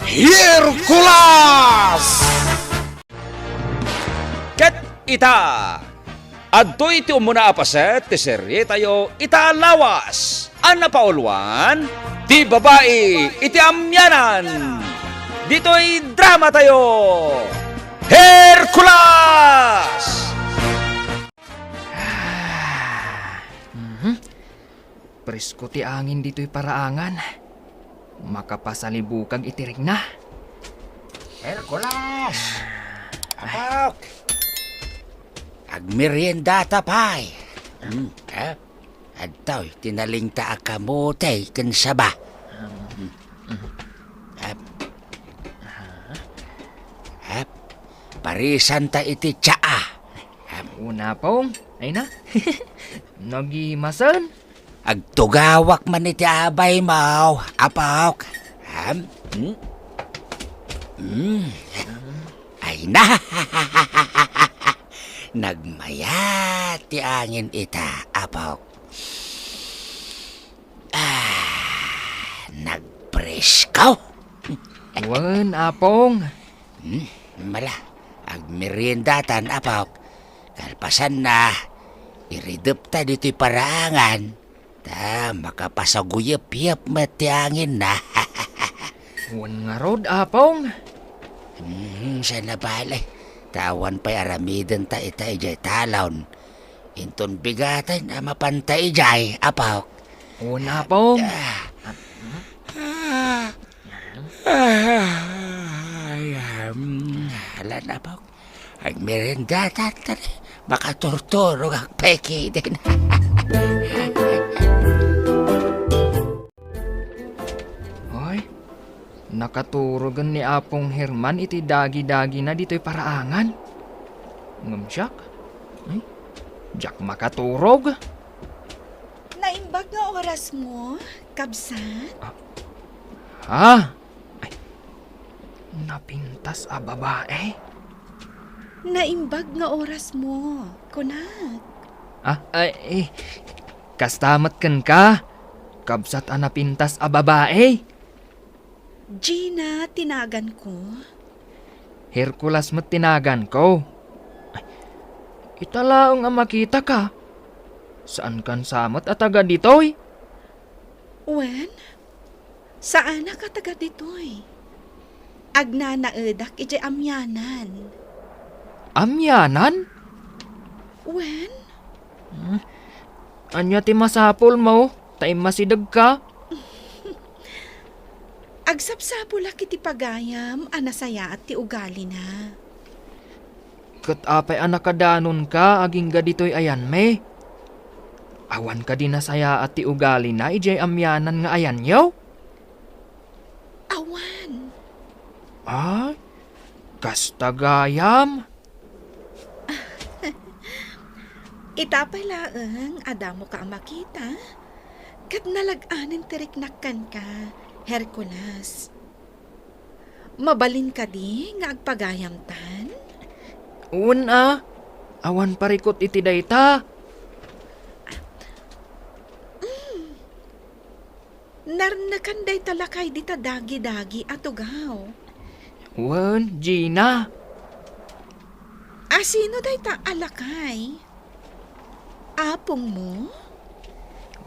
Hercules! Ket ita, adtoy ti umuna apaset ti serye tayo ita lawas. Ana paulwan, ti babae iti amyanan. Dito'y drama tayo. Hercules! Presko ti angin dito'y paraangan. Makapasalibukag itirig na. Hercules! Apok! Agmerienda tapay. Adtoy, tinaling ta akamutay ken saba. Parisan ta iti tsaa. Una pong, ay na. Nagimasan. Agtugawak man iti abay mau. Apok. Ay na. Nagmaya ti angin ita, apok. Nagpreskaw. Wan, apong. Mala, agmeriendatan, apok. Kalpasan na, iridup ta dito'y paraangan. Ta, makapasaguyap-yap mati angin na. Wan nga rod, apong. Sana balay. Tawan pa'y aramiden ta itay jay talon. Inton bigatan mapantay jay, apok. Wan, apong. Hala na, apok. Agmeriendatan ta rin. Makaturturog ang peki din. Hoy, nakaturogan ni Apong Herman iti dagi-dagi na dito'y paraangan. Ngam Jack? Ay, Jack makaturog. Naimbag nga oras mo, kabsat? Ha? Ay, napintas a babae. Naimbag nga oras mo, kunat. Kastamat kan ka. Kabsat a napintas a babae. Gina, tinagan ko. Hercules mat tinagan ko. Ay, italaong ang makita ka. Saan kan samot at taga ditoy? Wen, saan na ka taga ditoy? Agnanaedak iti amyanan. Amyanan? Wen, Anya ti masapol mo? Taim masidag ka? agsapsapula kiti pagayam, anasaya at ti ugali na. Kat apay anak kadanon ka, aging ga ditoy ayan me. Awan ka din nasaya at ti ugali na, ijay amyanan nga ayan yaw? Awan, Ay, kastagayam. itapay laeng adamo ka ang makita. Kat nalaganin tiriknakkan ka, Hercules. Mabalin ka di nga agpagayam tan? Una, awan parikot iti dayta. Narnakan day talakay di ta dagi-dagi at ugaw. Wan, Gina. Asino day ta alakay? Apong mo?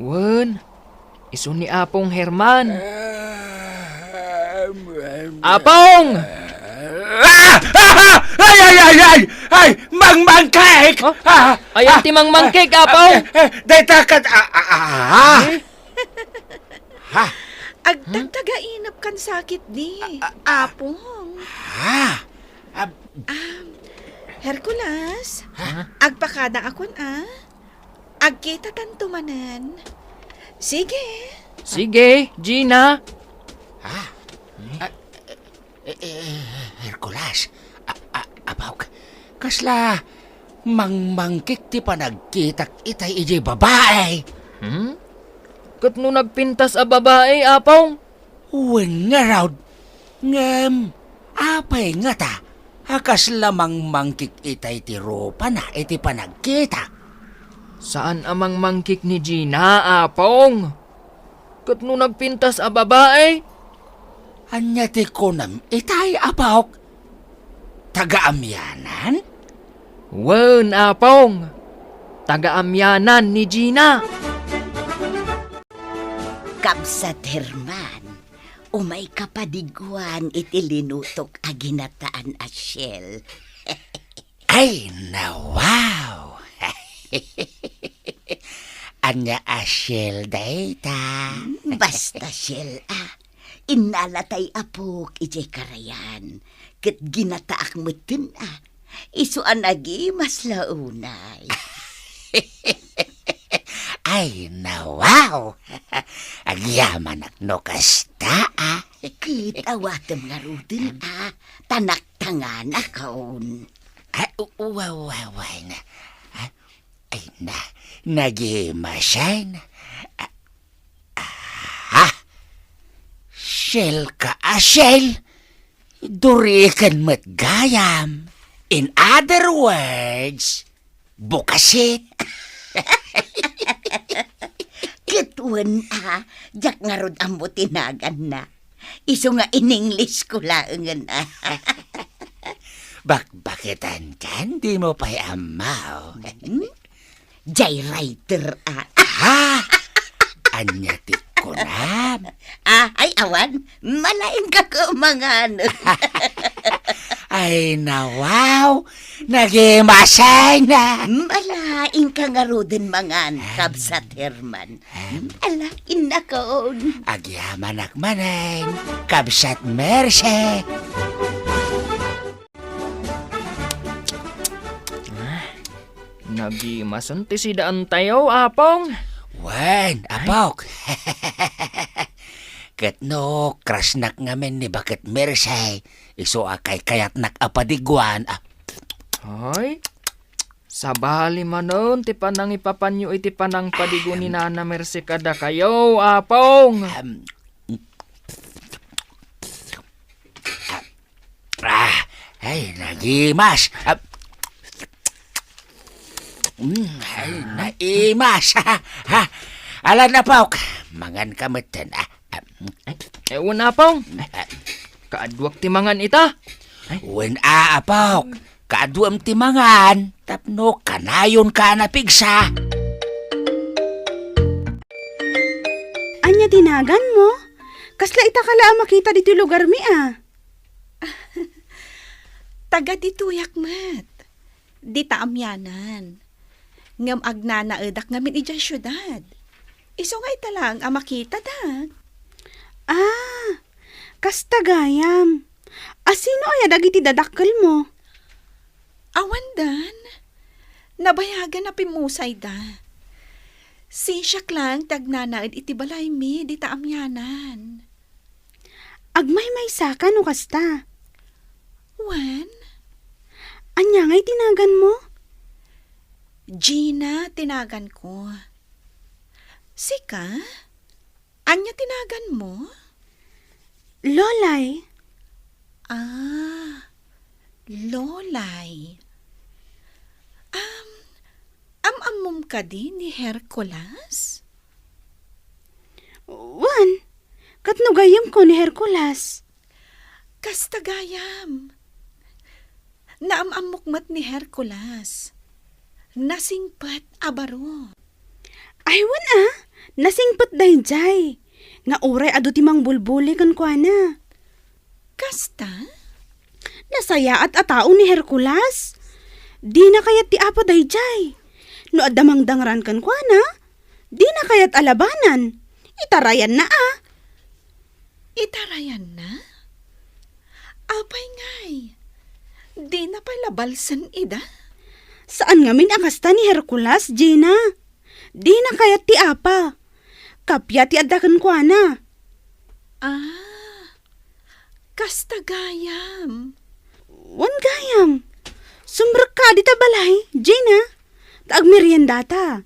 Wan, iso ni Apong Herman. Apong! Ay! Mangmangkek! Ayan ti mangmangkik, Apong! Daytakat! Agtagtagainap kan sakit di. Apong. Hercules, agpakada akon agkita tantumanan. Sige. Sige, Gina. Hercules, apaw, kasla mangmangkik ti panagkitak itay ijay babae. Kat no nagpintas a babae, Apong? Uwin nga raw, ngam, apay nga ta, akas lamang mangkik itay ti ropa na iti panagkita. Saan amang mangkik ni Gina, Apong? Kat no nagpintas a babae? Anya ti kunam itay apok. Taga-amyanan? Wen, Apong. Taga-amyanan ni Gina. Kabsat Herman, umay kapadiguan iti linutok a ginataan a shell. Ay, wow! Anya asyel dayta. Basta shell inalatay apok ijay karayan. Ket ginataak meten isuan agi mas launay. Ay, wow! Agyaman ak no kasta Ket awatem nga rudin tanak-tangan akaon. Wow, na. Ay, nagimasay na. Shell ka, shell. Durikan mat gayam. In other words, bukasit. Ketuan jak nga rod ang tinagan na. Iso nga in English ko laangan Bakbakitan kan, di mo pa'y amaw. Jay writer Anya ti kunam. ay awan, malain ka ko mga ano. Ay, wow! Nagimasay na. Malain ka nga rodin mga kabsat Herman. Alain na ko. Agyaman akmanan, kabsat merse. Nagimason ti sidaan tayo, Apong. Wen, apok. Ket no, krasnak ngamen ni bakit merse. Iso akay kayat nakapadiguan. Ay, sabali manon ti panang ipapanyo iti panang padigo ni Nana Mercy kada kayo, Apong. Ay, nagimas. Ay, naimas. Alan na pok. Mangan kameten. Ewan, Apong. Kaadwak ti mangan ita. Wen apok. Kaduam timangan. Tapno kanayon ka na pigsa. Anya tinagan mo? Kasla ita kala makita dito lugar mi Taga dituyak mat. Di taamyanan. Ngam agnana edak ngamin ija syudad. Iso nga ita lang makita dag. Kasta gayam. Asino aya dagiti dadakkel mo? Awan dan. Nabayagan na pimusay da. Sinsyak lang tagnanaed iti balay mi di taamyanan. Agmay saka no kasta. Wan? Anya ngay tinagan mo? Gina tinagan ko. Sika? Anya tinagan mo? Lolay. Lolay. Amamom ka din ni Hercules? Wan, katno gayam ko ni Hercules. Kasta gayam. Naamamukmat ni Hercules. Nasingpat abaro. Aywan nasingpet dayjay. Nga uray ado timang bulbuli kan kuana. Kasta? Nasaya at atao ni Hercules. Di na kayat ti apo dayjay. No adamang dangran kan kuana, di na kayat alabanan. Itarayan na Itarayan na? Apay ngay. Di na pala balsan ida? Saan ngamin akasta ni Hercules, Gina? Di na kayat ti apa. Kapya ti adakan kuana. Kasta gayam. Wan gayam. Sumbrek ka di ta balay, Gina. Agmeriendata.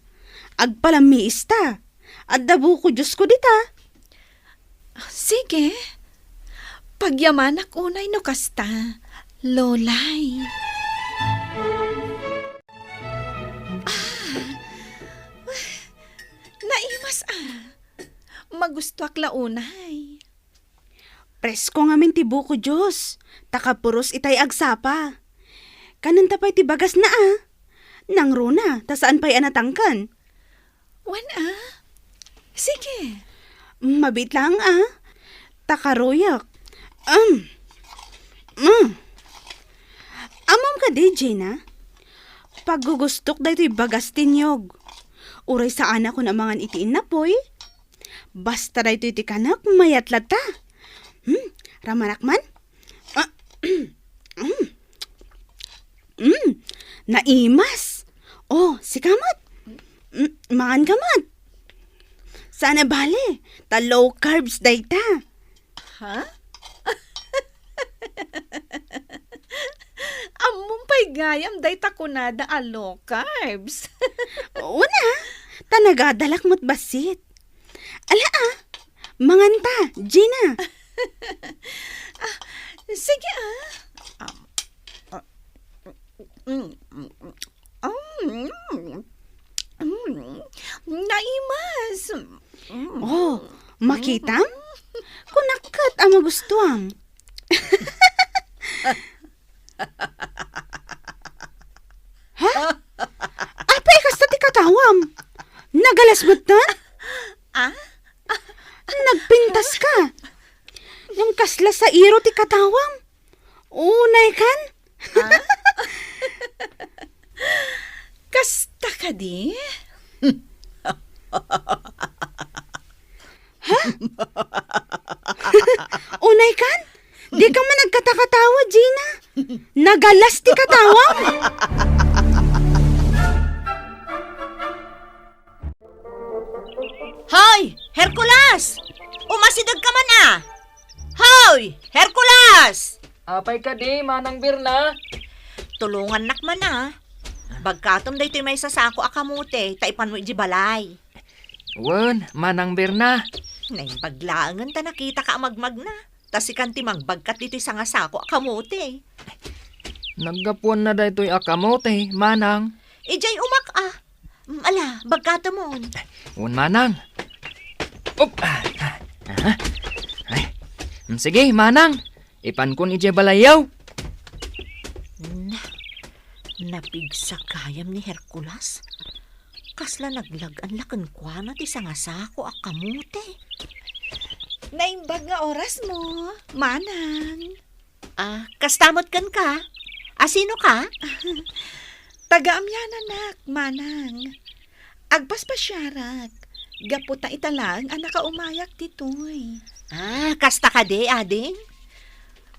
Agpalamiista. Addabu ko Diyos ko dita. Sige. Pagyamanak unay no kasta. Lolay. Naimas Magusto ak launay. Presko nga min ti buko Diyos. Takapuros itay agsapa. Kanan tapay ti bagas na Nang runa, ta saan pa'y anatangkan? Wan Sige. Mabit lang Takaroyak. Amam ka di, Gina. Paggugustok da ito'y bagas tinyog. Uray sa anak ko na mga itiin na poy. Basta da ito'y tikanak, mayatlat ta. Ramanak man? Naimas. Oh, si kamat. Mangan kamat. Sana bale, ta low carbs day ta. Ha? Among pa'y gayam day takunada a low carbs. Una, tanagadalak mo't basit. Ala manganta, Gina. Sige Naimas. Oh, makitam? Kunakat ang magustuam. Ha? Apay kasta ti katawam. Nagalas mo't na? Nagpintas ka. Yung kasla sa iro ti katawam. Unay kan? Kasta ka di? Unay kan? Di ka man nagkatakatawa, Gina. Nagalas ti katawam. Hoy, Hercules! Umasidag ka man Hoy, Hercules! Apay ka di, Manang Birna. Tulungan nak man Bagkatom da ito'y may sasako akamote, taipan mo iji balay. Wen, Manang Birna. Nang baglaangan ta nakita ka magmag na. Tas ikan ti magbagkat dito'y sangasako akamote. Naggapuan na da ito'y akamote, Manang. Ijay umak Ala, bagkatom mo. Wen, Manang. Sige, Manang. Ipan kun ije balayaw. Napigsa kayam ni Hercules. Kasla naglagan lakan kwa na ti sangasako akamote. Naimbag nga oras mo, Manang. Kastamot kan ka? Sino ka? Taga-amyanan nak, Manang. Agpas pa syarak. Gaputa italang ang nakaumayak ditoy. Kasta ka de, ading?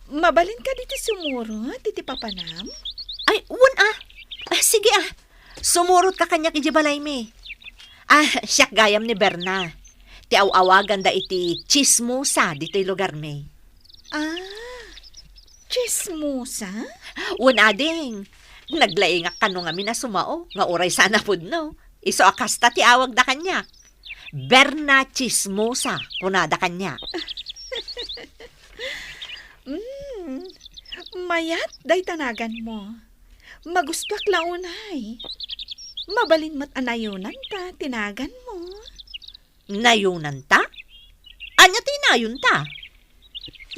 Mabalin ka diti sumuro, diti papanam? Ay, sige Sumurot ka kanya kiji balay me. Siyak gayam ni Berna. Ti awagan da iti chismosa dito'y lugar me. Chismosa? Ading. Naglaingak ka nung amin na sumao. Nga uray sana pudno. Iso akasta ti awag da kanya. Berna chismosa. Kunada kanya. Mayat, day tanagan mo. Magustwak launay. Mabalin mat anayunan ta, tinagan mo. Nayunan ta? Anya tinayon ta?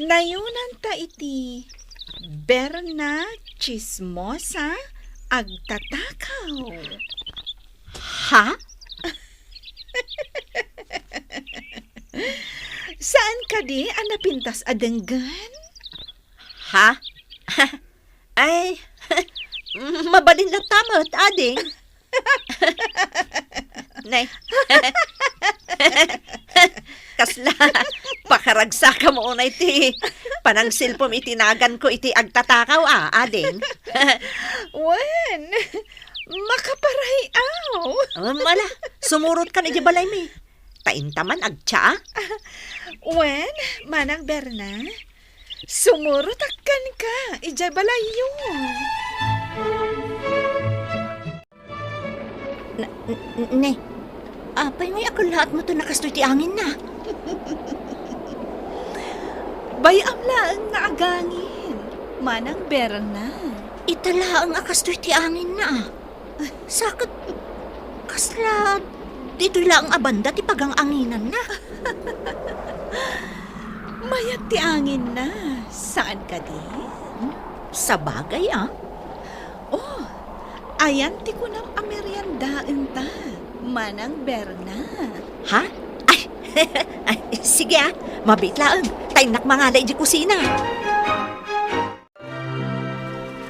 Nayunan ta iti Berna chismosa agtatakaw. Ha? Saan ka di ang napintas adenggan? Ha? Ay, mabalin na tamot, ading. Nay. Kasla, pakaragsa ka mo na iti. Panang silpom itinagan ko iti agtatakaw, ading. Wen, makaparayaw. Mala, sumurot ka na iti balay mi. Taintaman agtsa. Wen, Manang Berna, sumurot akkan ka, ijay balayo. Ne, apay ngay ako lahat mo to nakastoy ti angin na. Bayam lang nga agangin, Manang Berna. Itala ang akastoy ti angin na. Sakit, kasla, dito'y lang abanda ti pagang anginan na. Mayat ti angin na. Saan ka di? Sa bagay, ah. Oh, ayan ti kunam ameriandaan ta. Manang Berna. Ha? Ay, ay, sige ah. Mabitlaang. Tayo nakmangalay di kusina.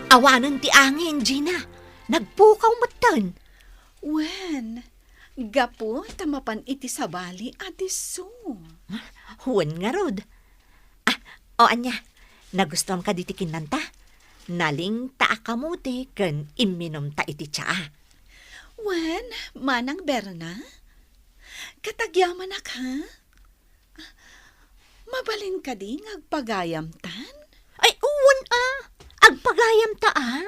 Awanan ti angin, Gina. Nagpukaw matan. Wen, gapo tamapan iti sabali adiso. Huwan nga rod. Ah, o anya. Nagustuhan ka diti kinanta? Naling taa kamuti ken iminom ta iti tsaa. Wen, Manang Berna? Katagyaman ak ha? Mabalin ka di ngagpagayam tan? Ay, uwan ah. Agpagayam ta ah.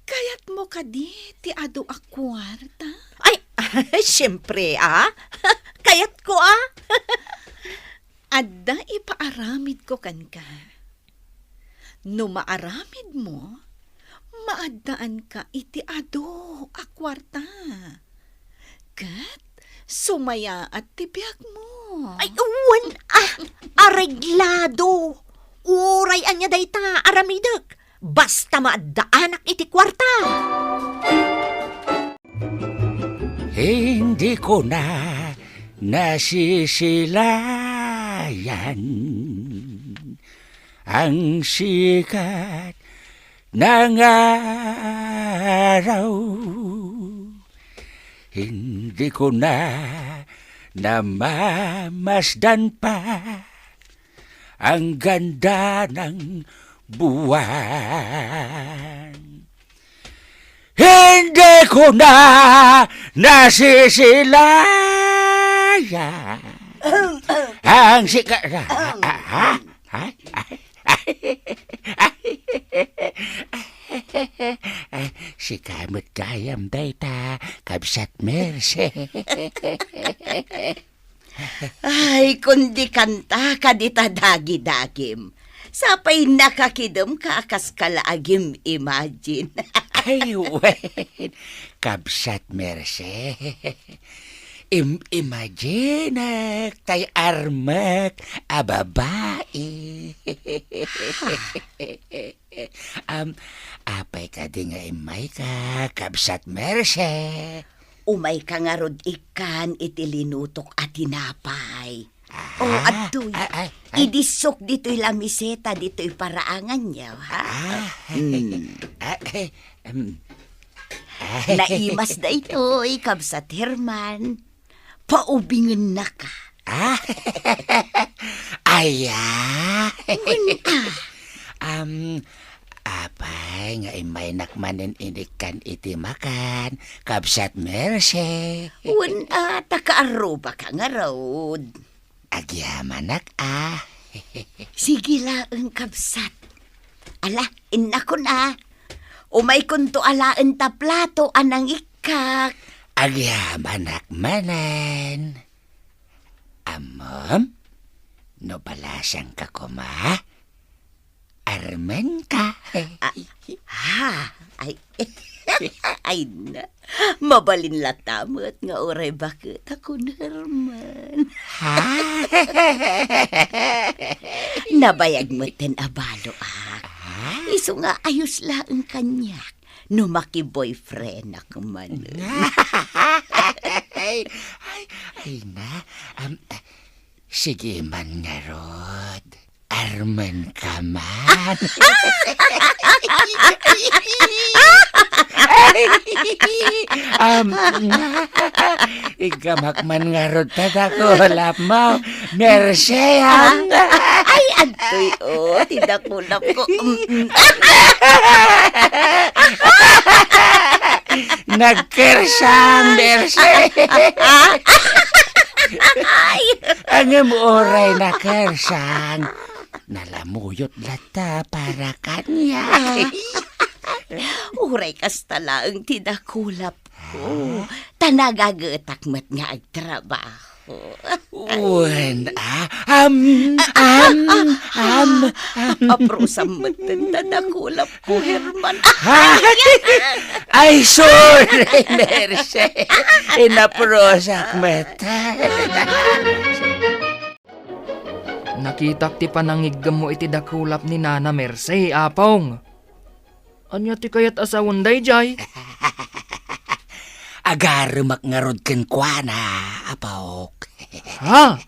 Kayat mo ka di ti ado a kwarta? Ay, siyempre ah. Kayat ko ah. Adda ipaaramid ko kan ka. No maaramid mo, maaddaan ka iti ado a kwarta. Kat sumaya at tibiyag mo. Ay, uwan ah. Areglado. Uray anya dayta aramidak. Basta maaddaanak iti kwarta. Hindi ko na nasisilayan ang sikat ng araw. Hindi ko na namamasdan pa ang ganda ng buwan. Hindi ko na nasisilayan ang sikat. Si kamot gayam dayta, kabsat merse. Ay, kundi kanta ka dita dagi-dagim. Sapay nakakidom ka akas kalaagim, imagine. Ay, wait. Kabsat merse. Imagine tay armak a babae. Apay ka di nga imay ka, kabsat merse. Umay ka nga rod ikan iti linutok at tinapay. O, adoy. Idisok dito'y lamiseta, dito'y paraangan niya, ha? Naimas na ito'y kabsat Herman. Paubingan na ka. Apay nga imay nakmanin inikan iti makan, kabsat merse. Wan takaaruba ka nga rod. Agyamanak Sige lang, kabsat. Ala, inako na. Umay kunto alaan ta plato anang ikak. Agyamanak manan. Amom, no balasang ka kuma, armen ka. Ay na. Mabalin latamot nga oray bakit ako Herman. Nabayag mo ten abalo Iso nga ayos lang kanyak. No maki-boyfriend ako man. ay na. Sige man nga rod. Arman ka man. Igamak man nga rod tadako. Lap mo. Merseyan. Ay, antoy tidakulap ko. Nagkersang, Merse. Ang oray na kersang. Nalamuyot lata para kanya. Uray kasta lang tidakulap ko. Tanagagetak mat nga agtrabaho. Wen, Apro sa matan, tadakulap ko, Herman. ay, sorry, Merce. Inaprosak mata. Nakitak ti panangigam mo iti dakulap ni Nana Merce, apong. Anya ti kayat asawon day, jay? Agarumak nga rod ken kuana, apok. Ha?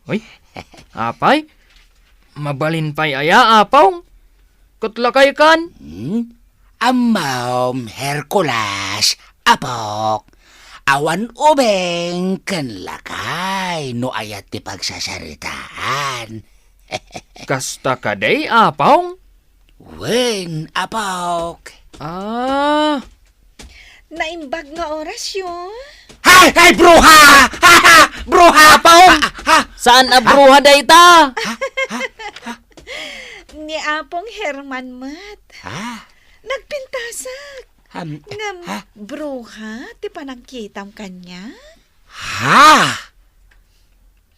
Uy, apay? Mabalin pa'y aya, apong? Kutlakay kan? Amam Hercules, apok. Awan ubeng ken lakay no ayat ti pagsasaritaan. Kasta ka day, apong? Wen, apok. Ah, Naimbag nga orasyon. Ay, bruha! Bruha, apok! saan abruha day ta? Ni Apong Herman mat. Nagpintasak. Ngam bruha, ti panangkitam kanya. Ha?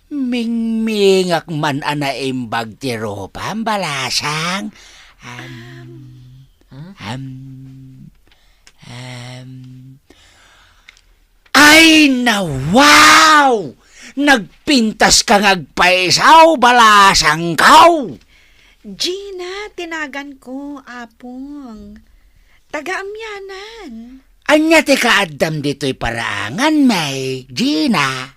Mingmingak man anaimbag ti ropa, balasang. Ay, na wow! Nagpintas kang agpaisaw, balasang kaw! Gina, tinagan ko, Apong. Taga-amyanan. Anya ti kaadam dito'y paraangan, may, Gina.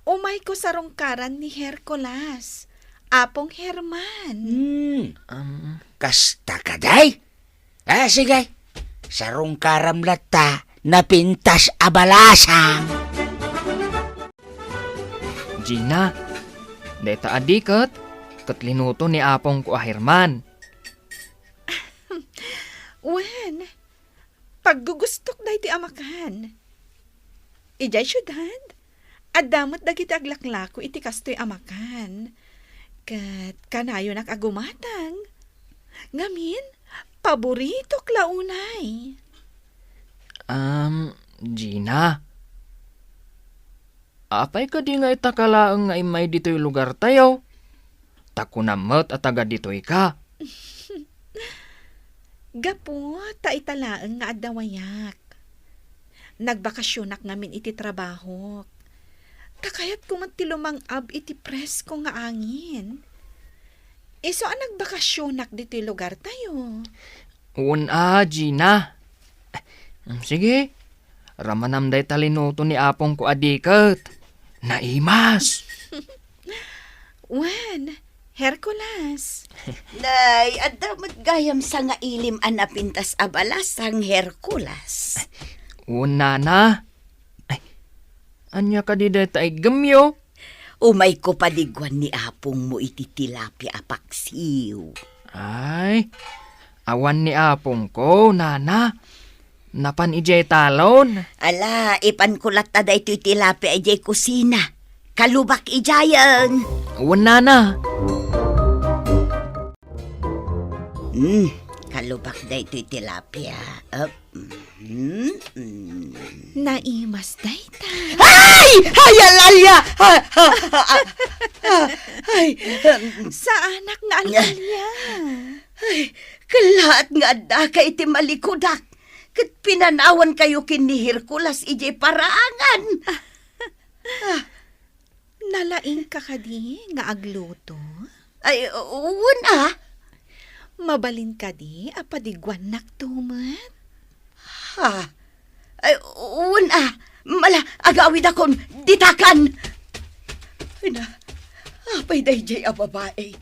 Umay ko sa rungkaran ni Hercules. Apong Herman. Kasta ka, day? Sige. Sarong karamlata, napintas abalasang. Gina, deta adikat, katlinuto ni apong ko a Herman. Wen, paggugustok dahi ti amakan. Ijay syudad, adamot dagiti aglaklako iti kastoy amakan. Kat kanayo nakagumatang. Ngamin, paborito klaunay. Gina. Apay ka di nga itakalaang nga imay dito'y lugar tayo. Takunamot at taga dito'y ka. Gapo, taitalaang nga adawayak. Nagbakasyonak ngamin iti trabaho. Kakayat ko man ti lumang-ab iti presko nga angin. Iso ang nagbakasyonak dito'y lugar tayo. Gina. Sige, ramanam day talinuto ni apong ko adikat. Naimas. Wen, Hercules. Nay, adamot gayam sa nga ilim anapintas abalas ang Hercules. Nana. Ay, anya ka di day tay gamyo. Umay ko padigwan ni apong mo iti tilapia apaksiw. Ay, awan ni apong ko, Nana. Napan ijay talon. Ala, ipankulat ta da ito'y tilapia ijay kusina. Kalubak ijayan. Nana. Kalubak da ito'y tilapia. Naimas dayta. Ay! Ay, alalya! Ay, Sa anak nga alalya. ay, kalaat nga adda ka iti malikudak. Kat pinanawan kayo kin ni Hercules ijay paraangan. Nalaing ka kadi nga agluto. Ay, una. Mabalin kadi apadigwan naktumat. Ha? Ay, una. Mala, agawid akong ditakan. Ay na, apay day jay a babae.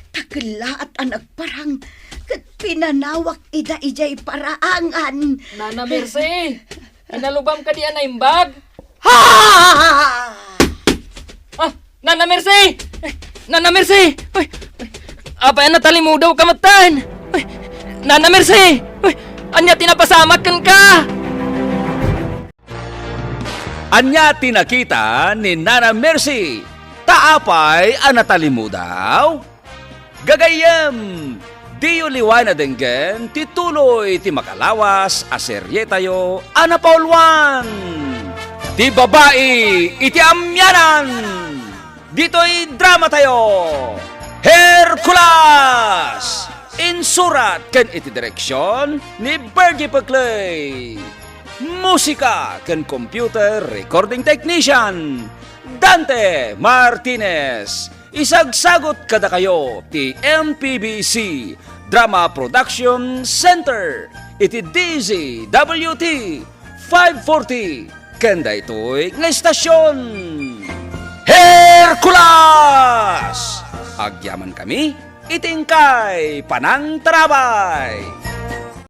Takla at anak parang kat pinanawak ida ijay paraangan. Nana Mercy, inalubam ka di anay imbag. Ha! Nana Mercy! Nana Mercy! Uy, apay natalimu daw kamatan. Uy, Nana Mercy! Uy, anya tinapasamak kan ka. Anya tinakita ni Nana Mercy. Taapay anatalimu daw. Gagayam, diyo liwana denggen, tituloy ti makalawas, aserye tayo, anapaulwan. ti babae iti amyanan. Dito'y drama tayo. Hercules! Insurat ken iti direksyon ni Bergie Pagklay. Musika ken computer recording technician Dante Martinez. Isagsagot kada kayo ti MPBC Drama Production Center iti DZWT 540 kenda ito'y nga estasyon. Hercules! Agyaman kami itingkay panang tarabay.